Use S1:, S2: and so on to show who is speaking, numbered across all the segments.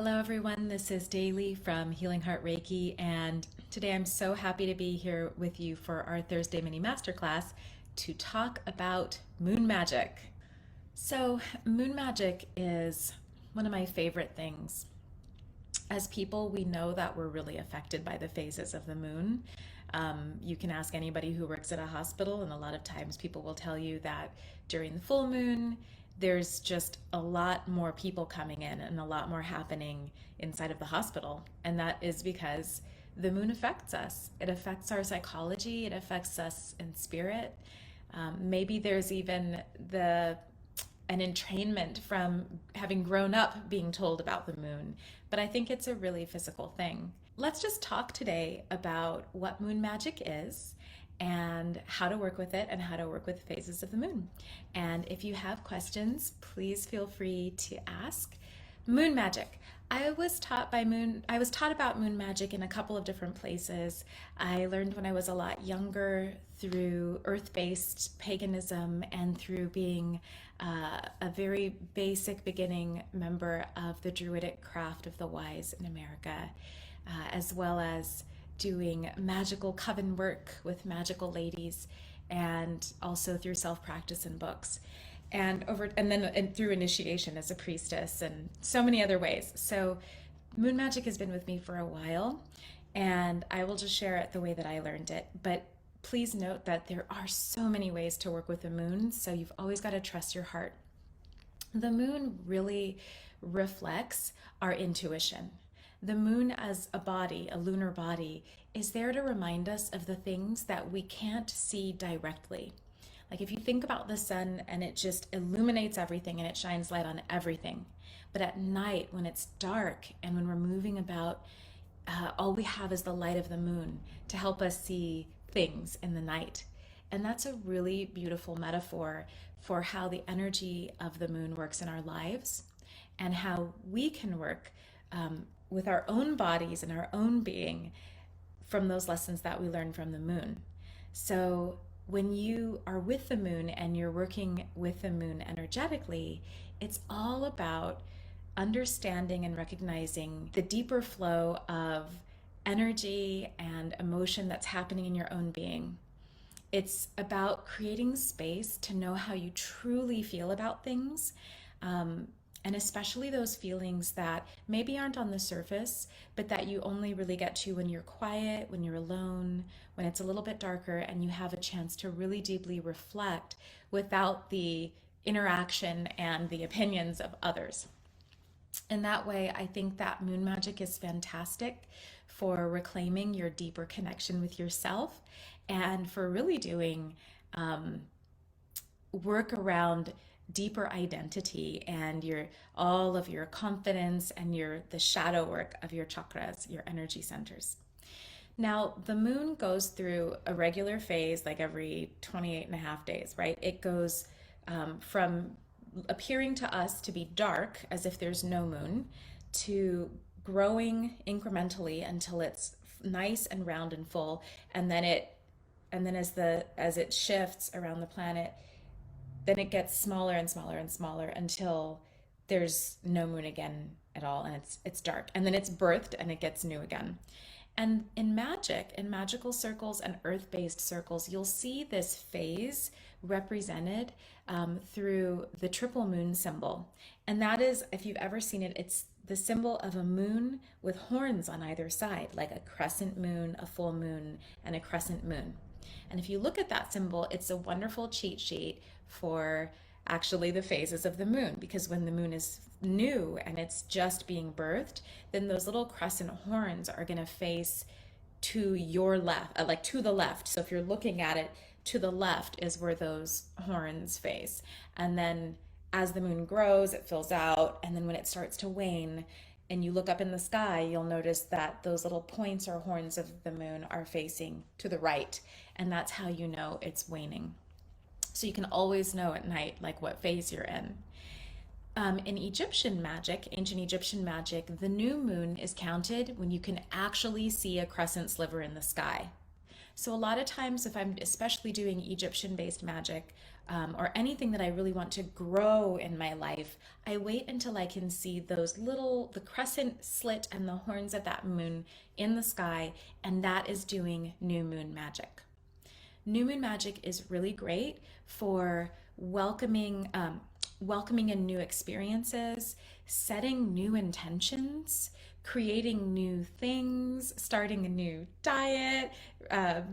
S1: Hello, everyone. This is Daily from Healing Heart Reiki, and today I'm so happy to be here with you for our Thursday mini masterclass to talk about moon magic. So, moon magic is one of my favorite things. As people, we know that we're really affected by the phases of the moon. You can ask anybody who works at a hospital, and a lot of times people will tell you that during the full moon, there's just a lot more people coming in and a lot more happening inside of the hospital. And that is because the moon affects us. It affects our psychology, it affects us in spirit. Maybe there's even an entrainment from having grown up being told about the moon, but I think it's a really physical thing. Let's just talk today about what moon magic is and how to work with it and how to work with phases of the moon. And if you have questions, please feel free to ask. Moon magic. I was taught about moon magic in a couple of different places. I learned when I was a lot younger through earth-based paganism and through being a very basic beginning member of the Druidic craft of the wise in America, as well as doing magical coven work with magical ladies, and also through self-practice and books, and through initiation as a priestess, and so many other ways. So moon magic has been with me for a while, and I will just share it the way that I learned it. But please note that there are so many ways to work with the moon, so you've always got to trust your heart. The moon really reflects our intuition. The moon as a body, a lunar body, is there to remind us of the things that we can't see directly. Like if you think about the sun and it just illuminates everything and it shines light on everything. But at night when it's dark and when we're moving about, all we have is the light of the moon to help us see things in the night. And that's a really beautiful metaphor for how the energy of the moon works in our lives and how we can work with our own bodies and our own being from those lessons that we learn from the moon. So when you are with the moon and you're working with the moon energetically, it's all about understanding and recognizing the deeper flow of energy and emotion that's happening in your own being. It's about creating space to know how you truly feel about things, and especially those feelings that maybe aren't on the surface, but that you only really get to when you're quiet, when you're alone, when it's a little bit darker, and you have a chance to really deeply reflect without the interaction and the opinions of others. In that way, I think that moon magic is fantastic for reclaiming your deeper connection with yourself and for really doing work around deeper identity and all of your confidence and the shadow work of your chakras, your energy centers. Now, the moon goes through a regular phase like every 28 and a half days, right? It goes from appearing to us to be dark as if there's no moon to growing incrementally until it's nice and round and full, and then as it shifts around the planet, then it gets smaller and smaller and smaller until there's no moon again at all, and it's dark, and then it's birthed and it gets new again. And in magic, in magical circles and earth-based circles, you'll see this phase represented through the triple moon symbol. And that is, if you've ever seen it, it's the symbol of a moon with horns on either side, like a crescent moon, a full moon, and a crescent moon. And if you look at that symbol, it's a wonderful cheat sheet for actually the phases of the moon, because when the moon is new and it's just being birthed, then those little crescent horns are going to face to your left, like to the left. So if you're looking at it, to the left is where those horns face. And then as the moon grows, it fills out. And then when it starts to wane and you look up in the sky, you'll notice that those little points or horns of the moon are facing to the right. And that's how you know it's waning. So you can always know at night like what phase you're in. In Egyptian magic, ancient Egyptian magic, the new moon is counted when you can actually see a crescent sliver in the sky. So a lot of times if I'm especially doing Egyptian-based magic, or anything that I really want to grow in my life, I wait until I can see the crescent slit and the horns of that moon in the sky, and that is doing new moon magic. New moon magic is really great for welcoming in new experiences, setting new intentions, creating new things, starting a new diet,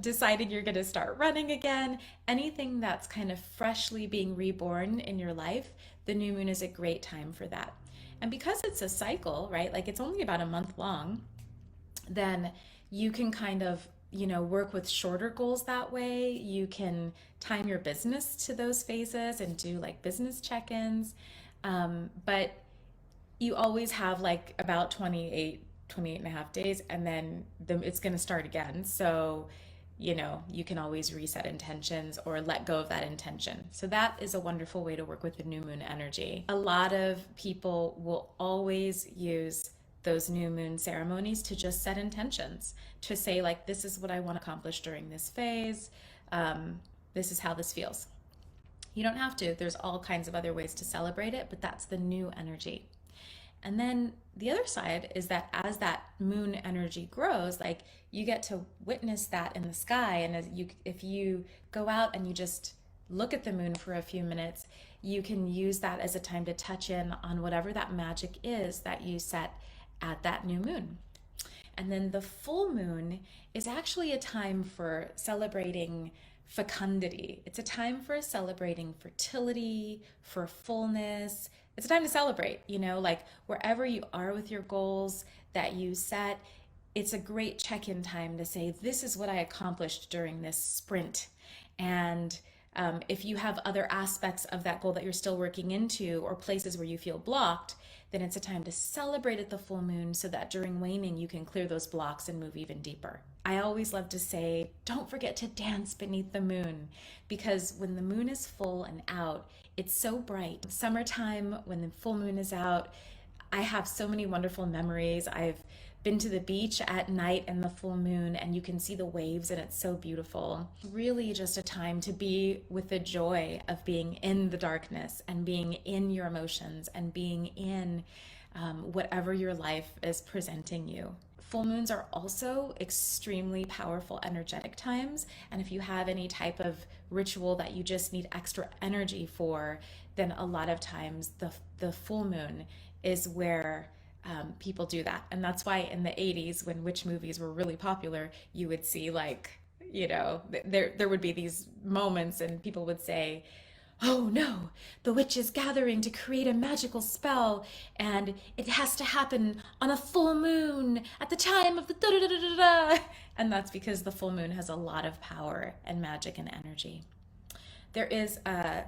S1: deciding you're going to start running again, anything that's kind of freshly being reborn in your life, the new moon is a great time for that. And because it's a cycle, right? Like it's only about a month long, then you can kind of work with shorter goals that way. You can time your business to those phases and do like business check-ins. But you always have like about 28 and a half days, and then it's going to start again. So you can always reset intentions or let go of that intention. So that is a wonderful way to work with the new moon energy. A lot of people will always use those new moon ceremonies to just set intentions, to say like, this is what I want to accomplish during this phase. This is how this feels. You don't have to. There's all kinds of other ways to celebrate it, but that's the new energy. And then the other side is that as that moon energy grows, like you get to witness that in the sky. And if you go out and you just look at the moon for a few minutes, you can use that as a time to touch in on whatever that magic is that you set at that new moon. And then the full moon is actually a time for celebrating fecundity. It's a time for celebrating fertility, for fullness. It's a time to celebrate, like wherever you are with your goals that you set, it's a great check-in time to say, this is what I accomplished during this sprint. And if you have other aspects of that goal that you're still working into, or places where you feel blocked, then it's a time to celebrate at the full moon so that during waning you can clear those blocks and move even deeper. I always love to say, don't forget to dance beneath the moon, because when the moon is full and out, it's so bright. Summertime, when the full moon is out, I have so many wonderful memories. I've been to the beach at night in the full moon, and you can see the waves, and it's so beautiful. Really just a time to be with the joy of being in the darkness and being in your emotions and being in whatever your life is presenting you. Full moons are also extremely powerful energetic times, and if you have any type of ritual that you just need extra energy for, then a lot of times the full moon is where people do that. And that's why in the 80s, when witch movies were really popular, you would see like, there would be these moments and people would say, oh no, the witch is gathering to create a magical spell, and it has to happen on a full moon at the time of the da da da da da. And that's because the full moon has a lot of power and magic and energy. There is a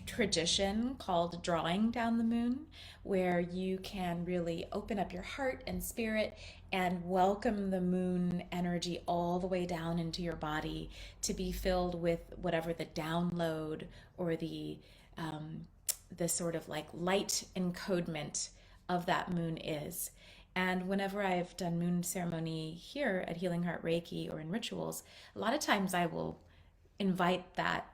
S1: tradition called drawing down the moon, where you can really open up your heart and spirit and welcome the moon energy all the way down into your body to be filled with whatever the download or the sort of like light encodement of that moon is. And whenever I've done moon ceremony here at Healing Heart Reiki or in rituals, a lot of times I will invite that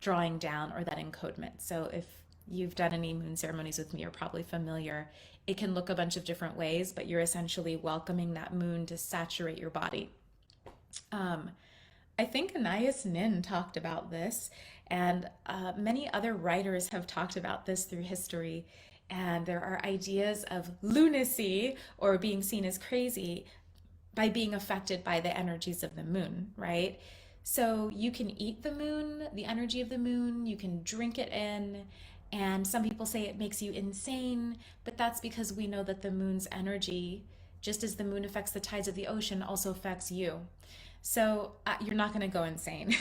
S1: drawing down or that encodement. So if you've done any moon ceremonies with me, you're probably familiar. It can look a bunch of different ways, but you're essentially welcoming that moon to saturate your body. I think Anais Nin talked about this, and many other writers have talked about this through history. And there are ideas of lunacy, or being seen as crazy, by being affected by the energies of the moon, right? So you can eat the moon, the energy of the moon, you can drink it in, and some people say it makes you insane, but that's because we know that the moon's energy, just as the moon affects the tides of the ocean, also affects you. So you're not going to go insane.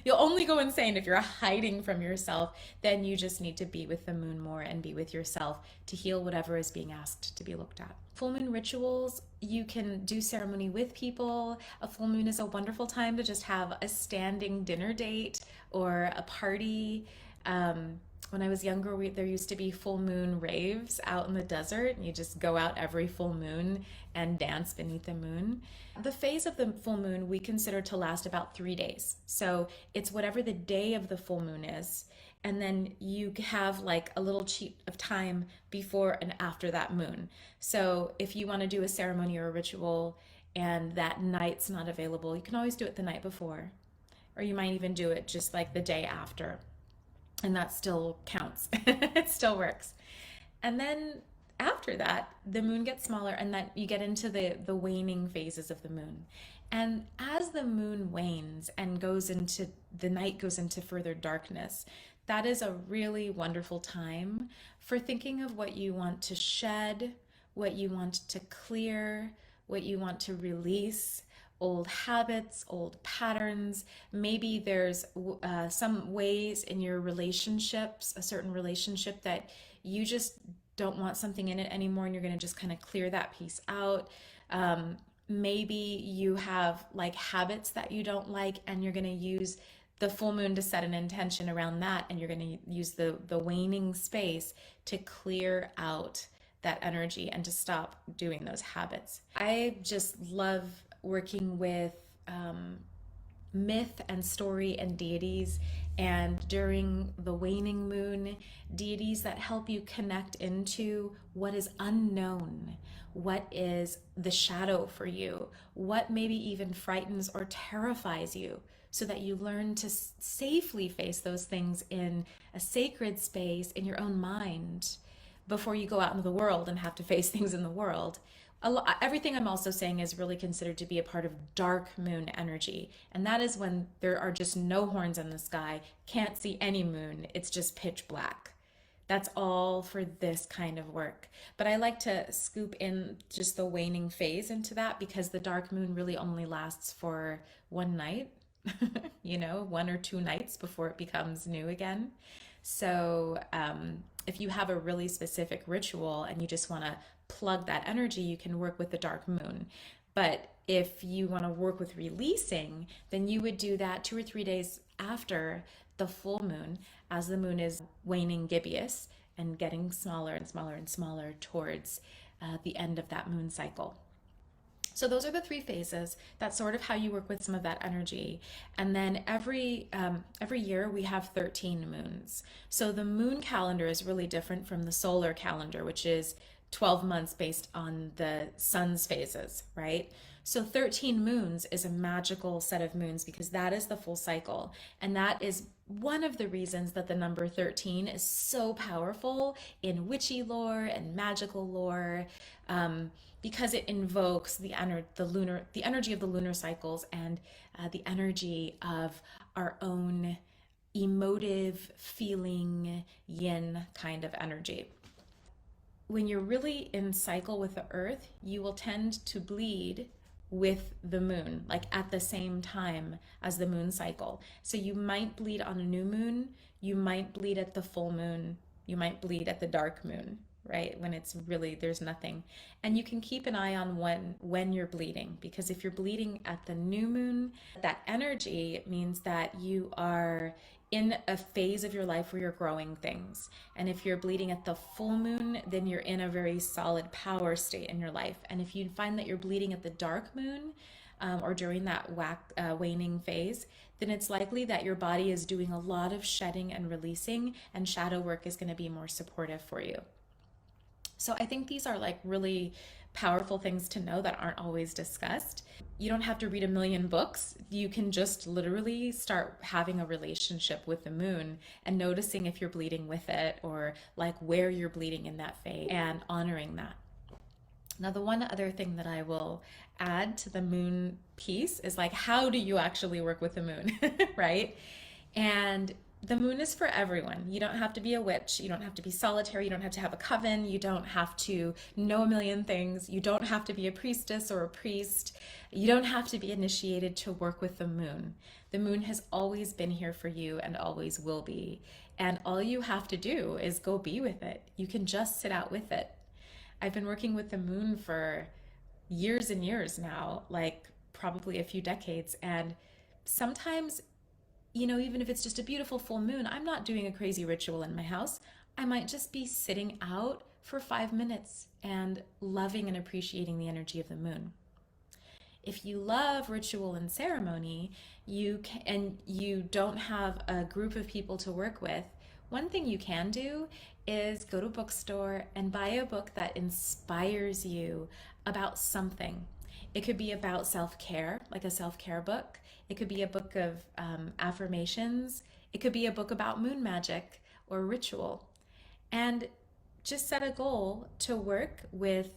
S1: You'll only go insane if you're hiding from yourself. Then you just need to be with the moon more and be with yourself to heal whatever is being asked to be looked at. Full moon rituals, you can do ceremony with people. A full moon is a wonderful time to just have a standing dinner date or a party. When I was younger, there used to be full moon raves out in the desert, and you just go out every full moon and dance beneath the moon. The phase of the full moon we consider to last about 3 days. So it's whatever the day of the full moon is, and then you have like a little cheat of time before and after that moon. So if you want to do a ceremony or a ritual and that night's not available, you can always do it the night before, or you might even do it just like the day after, and that still counts. It still works. And then after that, the moon gets smaller, and then you get into the waning phases of the moon. And as the moon wanes and goes into the night, goes into further darkness, that is a really wonderful time for thinking of what you want to shed, what you want to clear, what you want to release, old habits, old patterns. Maybe there's some ways in your relationships, a certain relationship that you just don't want something in it anymore, and you're going to just kind of clear that piece out. Maybe you have like habits that you don't like, and you're going to use the full moon to set an intention around that, and you're going to use the waning space to clear out that energy and to stop doing those habits. I just love working with myth and story and deities, and during the waning moon, deities that help you connect into what is unknown, what is the shadow for you, what maybe even frightens or terrifies you, so that you learn to safely face those things in a sacred space in your own mind before you go out into the world and have to face things in the world. Everything I'm also saying is really considered to be a part of dark moon energy. And that is when there are just no horns in the sky, can't see any moon, it's just pitch black. That's all for this kind of work. But I like to scoop in just the waning phase into that, because the dark moon really only lasts for one night, one or two nights before it becomes new again. So if you have a really specific ritual and you just want to plug that energy, you can work with the dark moon. But if you want to work with releasing, then you would do that 2 or 3 days after the full moon, as the moon is waning gibbous and getting smaller and smaller and smaller towards the end of that moon cycle. So those are the three phases. That's sort of how you work with some of that energy. And then every year we have 13 moons. So the moon calendar is really different from the solar calendar, which is 12 months based on the sun's phases, right? So 13 moons is a magical set of moons, because that is the full cycle. And that is one of the reasons that the number 13 is so powerful in witchy lore and magical lore, because it invokes the energy of the lunar cycles, and the energy of our own emotive, feeling yin kind of energy. When you're really in cycle with the earth, you will tend to bleed with the moon, like at the same time as the moon cycle. So you might bleed on a new moon, you might bleed at the full moon, you might bleed at the dark moon, right? When it's really, there's nothing. And you can keep an eye on when you're bleeding, because if you're bleeding at the new moon, that energy means that you are in a phase of your life where you're growing things. And if you're bleeding at the full moon, then you're in a very solid power state in your life. And if you find that you're bleeding at the dark moon, or during that waning phase, then it's likely that your body is doing a lot of shedding and releasing, and shadow work is going to be more supportive for you. So I think these are like really powerful things to know that aren't always discussed. You don't have to read a million books. You can just literally start having a relationship with the moon and noticing if you're bleeding with it, or like where you're bleeding in that phase, and honoring that. Now, the one other thing that I will add to the moon piece is like, how do you actually work with the moon, right? And the moon is for everyone. You don't have to be a witch. You don't have to be solitary. You don't have to have a coven. You don't have to know a million things. You don't have to be a priestess or a priest. You don't have to be initiated to work with the moon. The moon has always been here for you and always will be. And all you have to do is go be with it. You can just sit out with it. I've been working with the moon for years and years now, like probably a few decades. And sometimes, even if it's just a beautiful full moon, I'm not doing a crazy ritual in my house. I might just be sitting out for 5 minutes and loving and appreciating the energy of the moon. If you love ritual and ceremony, and you don't have a group of people to work with, One thing you can do is go to a bookstore and buy a book that inspires you about something. It could be about self care, like a self care book. It could be a book of affirmations. It could be a book about moon magic or ritual. And just set a goal to work with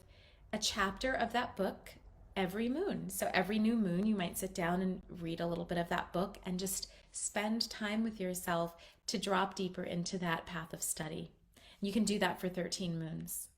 S1: a chapter of that book every moon. So every new moon, you might sit down and read a little bit of that book and just spend time with yourself to drop deeper into that path of study. You can do that for 13 moons.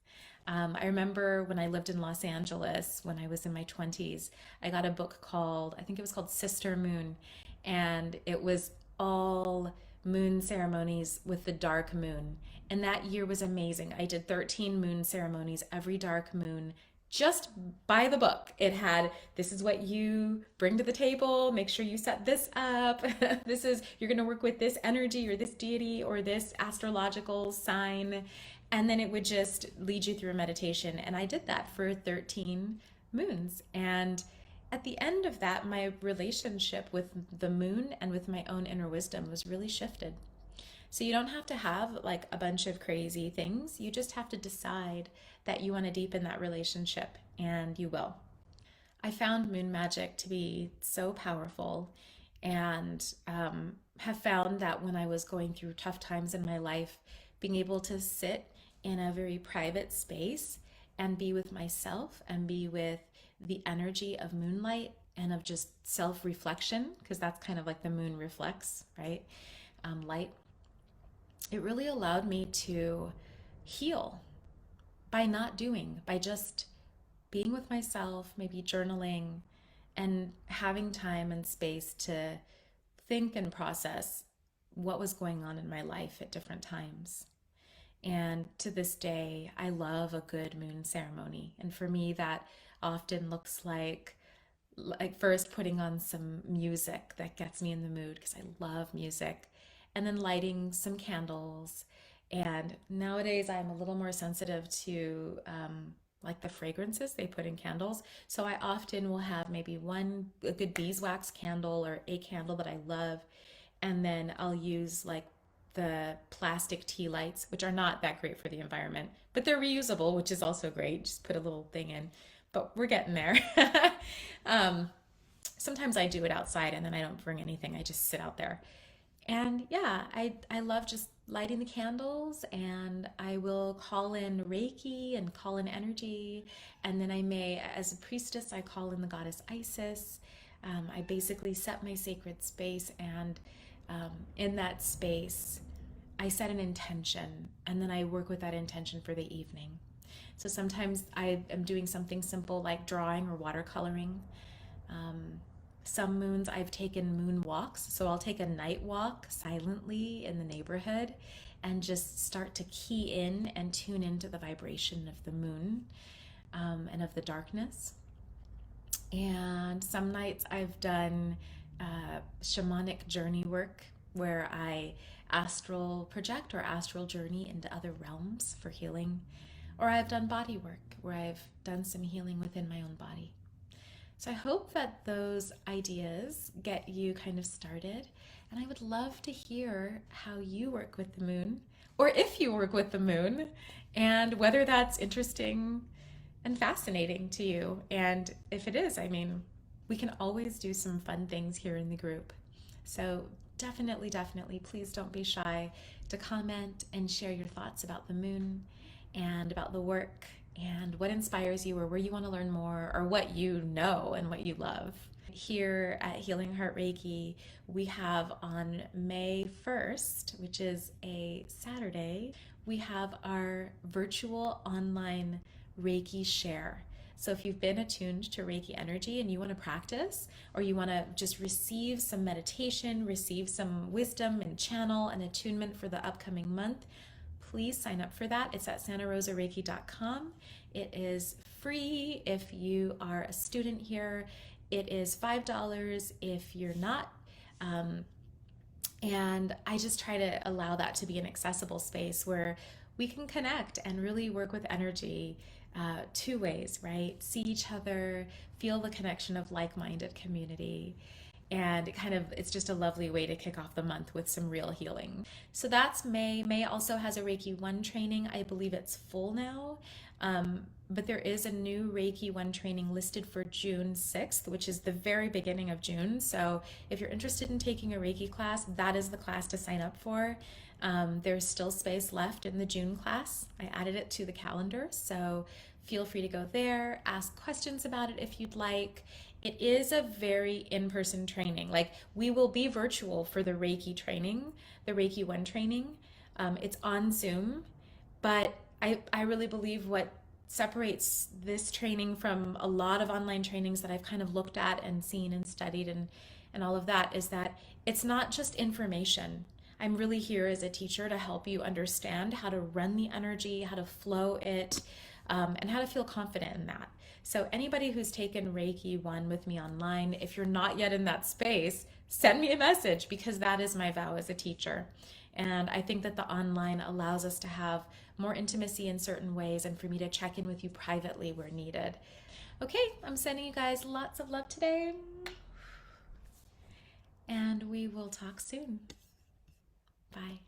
S1: I remember when I lived in Los Angeles when I was in my 20s, I got a book called, I think it was called Sister Moon, and it was all moon ceremonies with the dark moon. And that year was amazing. I did 13 moon ceremonies every dark moon just by the book. It had, this is what you bring to the table, make sure you set this up. This is, you're going to work with this energy or this deity or this astrological sign. And then it would just lead you through a meditation. And I did that for 13 moons. And at the end of that, my relationship with the moon and with my own inner wisdom was really shifted. So you don't have to have like a bunch of crazy things. You just have to decide that you want to deepen that relationship, and you will. I found moon magic to be so powerful, and have found that when I was going through tough times in my life, being able to sit in a very private space and be with myself and be with the energy of moonlight and of just self reflection, because that's kind of like the moon reflects, right? Light. It really allowed me to heal by not doing, by just being with myself, maybe journaling, and having time and space to think and process what was going on in my life at different times. And to this day, I love a good moon ceremony. And for me, that often looks like first putting on some music that gets me in the mood because I love music, and then lighting some candles. And nowadays, I'm a little more sensitive to like the fragrances they put in candles. So I often will have maybe a good beeswax candle or a candle that I love, and then I'll use like the plastic tea lights, which are not that great for the environment, but they're reusable, which is also great. Just put a little thing in, but we're getting there. um, Sometimes I do it outside and then I don't bring anything. I just sit out there. And yeah, I love just lighting the candles, and I will call in Reiki and call in energy. And then I may, as a priestess, I call in the goddess Isis. I basically set my sacred space, and in that space, I set an intention, and then I work with that intention for the evening. So sometimes I am doing something simple like drawing or watercoloring. Um, some moons I've taken moon walks. So I'll take a night walk silently in the neighborhood and just start to key in and tune into the vibration of the moon, and of the darkness. And some nights I've done shamanic journey work where I astral project or astral journey into other realms for healing. Or I've done body work where I've done some healing within my own body. So I hope that those ideas get you kind of started. And I would love to hear how you work with the moon, or if you work with the moon, and whether that's interesting and fascinating to you. And if it is, I mean, we can always do some fun things here in the group. So definitely, definitely, please don't be shy to comment and share your thoughts about the moon and about the work and what inspires you or where you want to learn more or what you know and what you love. Here at Healing Heart Reiki, we have on May 1st, which is a Saturday, we have our virtual online Reiki share. So if you've been attuned to Reiki energy and you want to practice, or you want to just receive some meditation, receive some wisdom and channel and attunement for the upcoming month, please sign up for that. It's at santarosareiki.com. It is free if you are a student here. It is $5 if you're not. And I just try to allow that to be an accessible space where we can connect and really work with energy, two ways, right? See each other, feel the connection of like-minded community. And it's just a lovely way to kick off the month with some real healing. So that's May. May also has a Reiki 1 training. I believe it's full now. But there is a new Reiki 1 training listed for June 6th, which is the very beginning of June. So if you're interested in taking a Reiki class, that is the class to sign up for. There's still space left in the June class. I added it to the calendar, so feel free to go there, ask questions about it if you'd like. It is a very in-person training. Like, we will be virtual for the Reiki training, the Reiki 1 training. It's on Zoom, but I really believe what separates this training from a lot of online trainings that I've kind of looked at and seen and studied and all of that is that it's not just information. I'm really here as a teacher to help you understand how to run the energy, how to flow it, and how to feel confident in that. So anybody who's taken Reiki 1 with me online, if you're not yet in that space, send me a message, because that is my vow as a teacher. And I think that the online allows us to have more intimacy in certain ways and for me to check in with you privately where needed. Okay, I'm sending you guys lots of love today, and we will talk soon. Bye.